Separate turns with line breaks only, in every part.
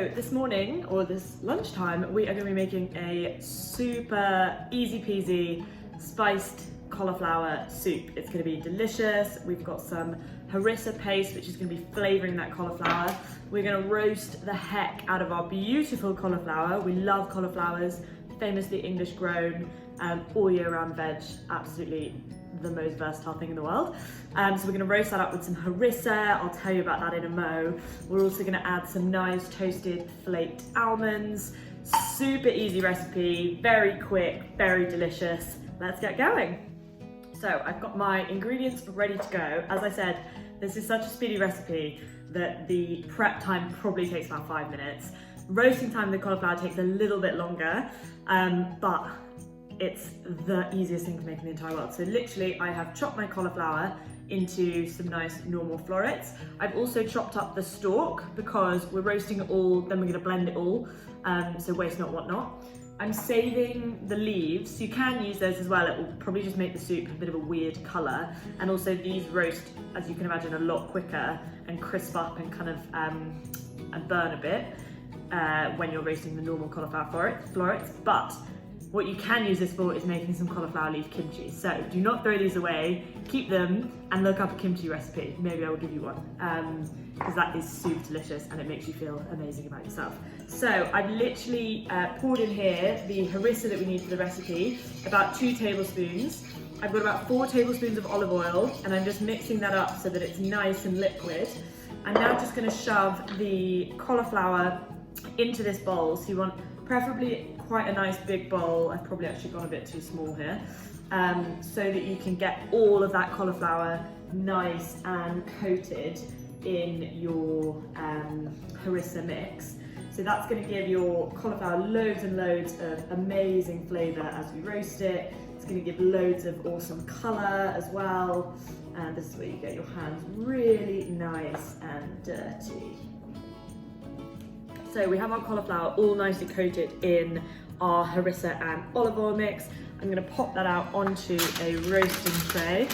So this morning, or this lunchtime, we are going to be making a super easy peasy spiced cauliflower soup. It's going to be delicious. We've got some harissa paste, which is going to be flavouring that cauliflower. We're going to roast the heck out of our beautiful cauliflower. We love cauliflowers, famously English grown, all year round veg, absolutely the most versatile thing in the world. So we're going to roast that up with some harissa. I'll tell you about that in a mo. We're also going to add some nice toasted flaked almonds. Super easy recipe, very quick, very delicious. Let's get going. So I've got my ingredients ready to go. As I said, this is such a speedy recipe that the prep time probably takes about 5 minutes. Roasting time of the cauliflower takes a little bit longer, but it's the easiest thing to make in the entire world. So literally I have chopped my cauliflower into some nice normal florets. I've also chopped up the stalk because we're roasting it all, then we're gonna blend it all, so waste not, want not. I'm saving the leaves. You can use those as well. It will probably just make the soup a bit of a weird color. And also these roast, as you can imagine, a lot quicker and crisp up and kind of and burn a bit when you're roasting the normal cauliflower florets. But what you can use this for is making some cauliflower leaf kimchi. So do not throw these away, keep them and look up a kimchi recipe. Maybe I will give you one, because that is super delicious and it makes you feel amazing about yourself. So I've literally poured in here the harissa that we need for the recipe, about 2 tablespoons. I've got about 4 tablespoons of olive oil and I'm just mixing that up so that it's nice and liquid. I'm now just gonna shove the cauliflower into this bowl. So you want preferably quite a nice big bowl. I've probably actually gone a bit too small here, so that you can get all of that cauliflower nice and coated in your harissa mix. So that's going to give your cauliflower loads and loads of amazing flavour as we roast it. It's going to give loads of awesome colour as well, and this is where you get your hands really nice and dirty. So we have our cauliflower all nicely coated in our harissa and olive oil mix. I'm going to pop that out onto a roasting tray.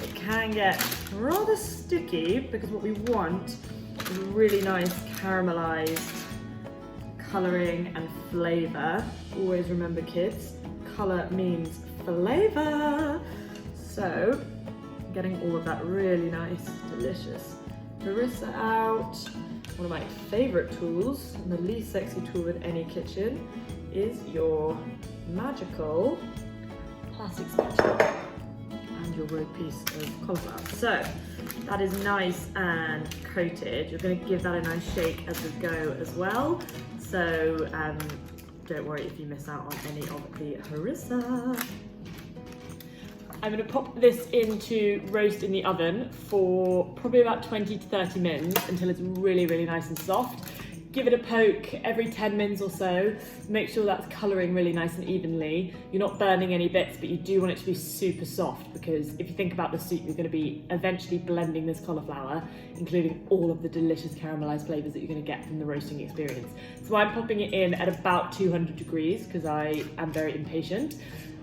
It can get rather sticky because what we want is really nice caramelized colouring and flavour. Always remember, kids, colour means flavour. So getting all of that really nice, delicious harissa out. One of my favourite tools, and the least sexy tool in any kitchen, is your magical plastic spatula and your raw piece of cauliflower. So that is nice and coated. You're going to give that a nice shake as we go as well. So don't worry if you miss out on any of the harissa. I'm going to pop this into roast in the oven for probably about 20 to 30 mins until it's really, really nice and soft. Give it a poke every 10 mins or so. Make sure that's colouring really nice and evenly. You're not burning any bits, but you do want it to be super soft, because if you think about the soup, you're going to be eventually blending this cauliflower, including all of the delicious caramelised flavours that you're going to get from the roasting experience. So I'm popping it in at about 200 degrees because I am very impatient.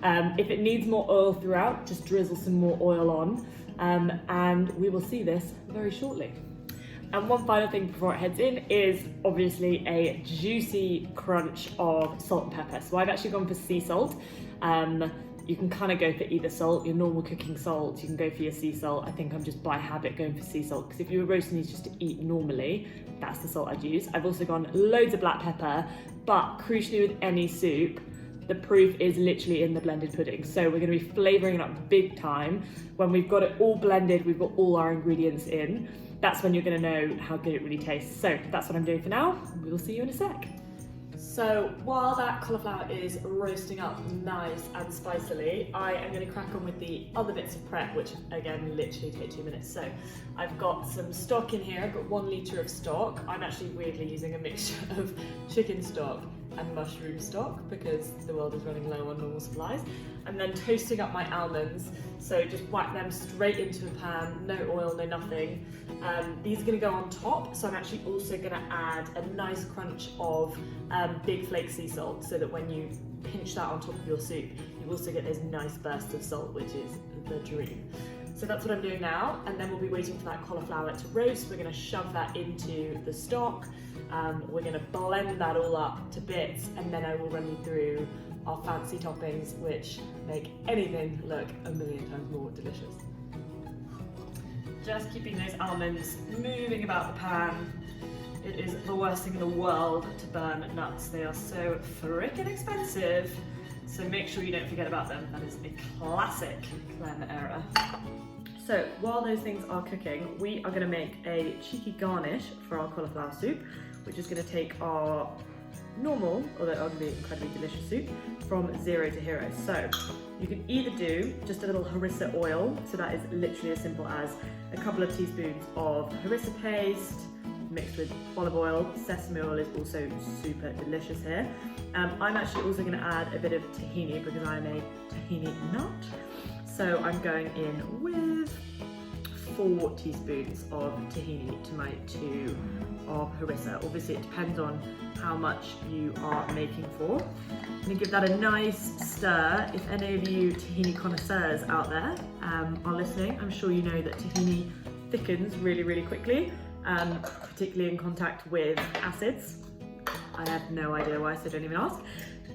If it needs more oil throughout, just drizzle some more oil on, and we will see this very shortly. And one final thing before it heads in is obviously a juicy crunch of salt and pepper. So I've actually gone for sea salt. You can kind of go for either salt, your normal cooking salt, you can go for your sea salt. I think I'm just by habit going for sea salt, because if you were roasting these just to eat normally, that's the salt I'd use. I've also gone loads of black pepper, but crucially with any soup, the proof is literally in the blended pudding. So we're going to be flavouring it up big time. When we've got it all blended, we've got all our ingredients in, that's when you're going to know how good it really tastes. So that's what I'm doing for now. We will see you in a sec. So while that cauliflower is roasting up nice and spicily, I am going to crack on with the other bits of prep, which again literally take 2 minutes. So I've got some stock in here. I've got 1 litre of stock. I'm actually weirdly using a mixture of chicken stock and mushroom stock because the world is running low on normal supplies. And then toasting up my almonds. So just whack them straight into a pan, no oil, no nothing. These are going to go on top, so I'm actually also going to add a nice crunch of big flake sea salt, so that when you pinch that on top of your soup, you also get those nice bursts of salt, which is the dream. So So that's what I'm doing now, and then we'll be waiting for that cauliflower to roast. We're gonna shove that into the stock. We're gonna blend that all up to bits, and then I will run you through our fancy toppings, which make anything look a million times more delicious. Just keeping those almonds moving about the pan. It is the worst thing in the world to burn nuts. They are so frickin' expensive. So make sure you don't forget about them. That is a classic Clem error. So while those things are cooking, we are gonna make a cheeky garnish for our cauliflower soup, which is gonna take our normal, although arguably incredibly delicious soup, from 0 to hero. So you can either do just a little harissa oil, so that is literally as simple as a couple of teaspoons of harissa paste mixed with olive oil. Sesame oil is also super delicious here. I'm actually also going to add a bit of tahini because I'm a tahini nut. So I'm going in with 4 teaspoons of tahini to my 2 of harissa. Obviously it depends on how much you are making for. I'm going to give that a nice stir. If any of you tahini connoisseurs out there are listening, I'm sure you know that tahini thickens really, really quickly, particularly in contact with acids. I have no idea why, so don't even ask.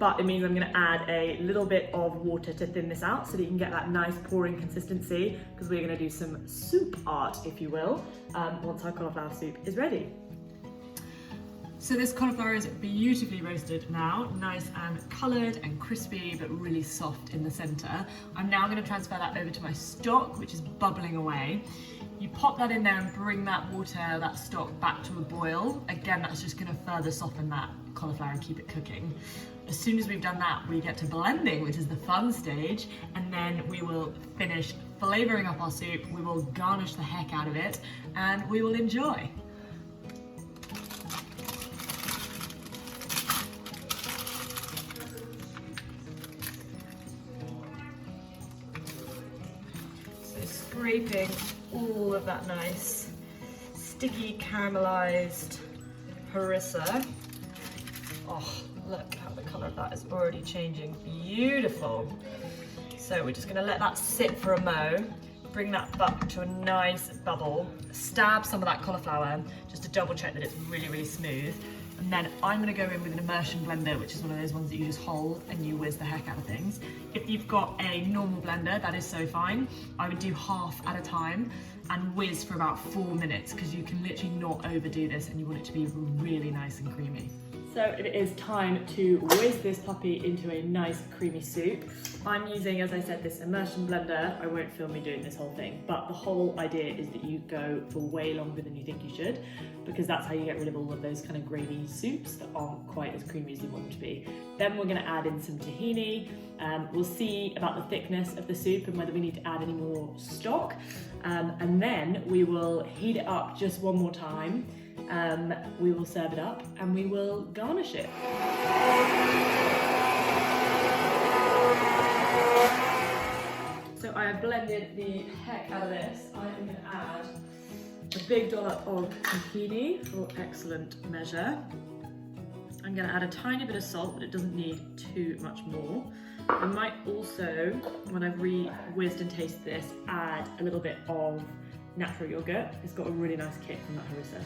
But it means I'm going to add a little bit of water to thin this out so that you can get that nice pouring consistency, because we're going to do some soup art, if you will, once our cauliflower soup is ready. So this cauliflower is beautifully roasted now, nice and coloured and crispy, but really soft in the centre. I'm now going to transfer that over to my stock, which is bubbling away. You pop that in there and bring that water, that stock, back to a boil. Again, that's just going to further soften that cauliflower and keep it cooking. As soon as we've done that, we get to blending, which is the fun stage, and then we will finish flavouring up our soup, we will garnish the heck out of it, and we will enjoy. So scraping all of that nice, sticky, caramelized harissa. Oh, look how the color of that is already changing. Beautiful. So we're just gonna let that sit for a mo, bring that up to a nice bubble, stab some of that cauliflower just to double check that it's really, really smooth. And then I'm gonna go in with an immersion blender, which is one of those ones that you just hold and you whiz the heck out of things. If you've got a normal blender, that is so fine. I would do half at a time and whiz for about 4 minutes, because you can literally not overdo this and you want it to be really nice and creamy. So it is time to whiz this puppy into a nice creamy soup. I'm using, as I said, this immersion blender. I won't film me doing this whole thing, but the whole idea is that you go for way longer than you think you should, because that's how you get rid of all of those kind of gravy soups that aren't quite as creamy as you want them to be. Then we're going to add in some tahini. We'll see about the thickness of the soup and whether we need to add any more stock. And then we will heat it up just one more time. We will serve it up and we will garnish it. So I have blended the heck out of this. I am going to add a big dollop of tahini for excellent measure. I'm going to add a tiny bit of salt, but it doesn't need too much more. I might also, when I've whizzed and tasted this, add a little bit of natural yogurt. It's got a really nice kick from that harissa.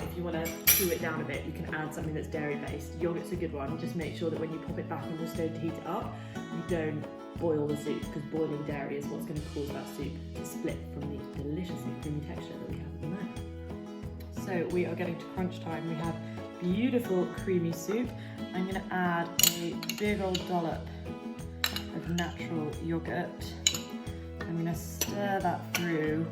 If you want to chew it down a bit, you can add something that's dairy based. Yogurt's a good one. Just make sure that when you pop it back on the stove to heat it up, you don't boil the soup, because boiling dairy is what's going to cause that soup to split from the deliciously creamy texture that we have at the moment. So we are getting to crunch time. We have beautiful creamy soup. I'm going to add a big old dollop of natural yogurt. I'm going to stir that through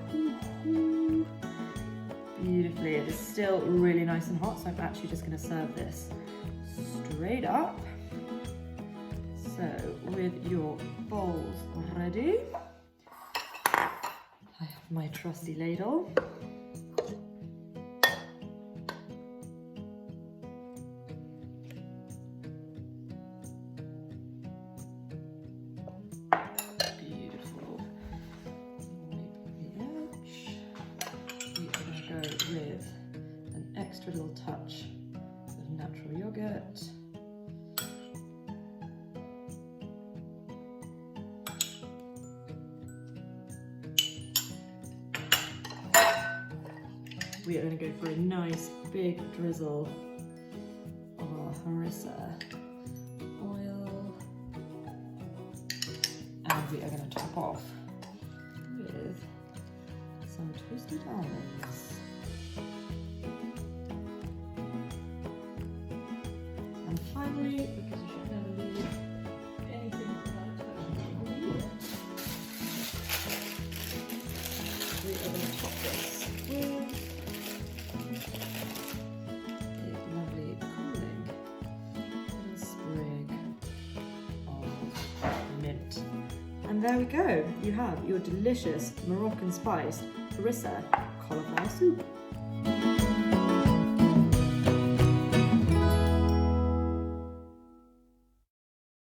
beautifully. It is still really nice and hot, so I'm actually just going to serve this straight up. So with your bowls ready, I have my trusty ladle. With an extra little touch of natural yogurt. we are going to go for a nice big drizzle of our harissa oil, and we are going to top off with some toasted almonds. And finally, because you should never leave anything without touching it, we are going to top this with a lovely cooling little sprig of mint. And there we go, you have your delicious Moroccan spiced harissa cauliflower soup.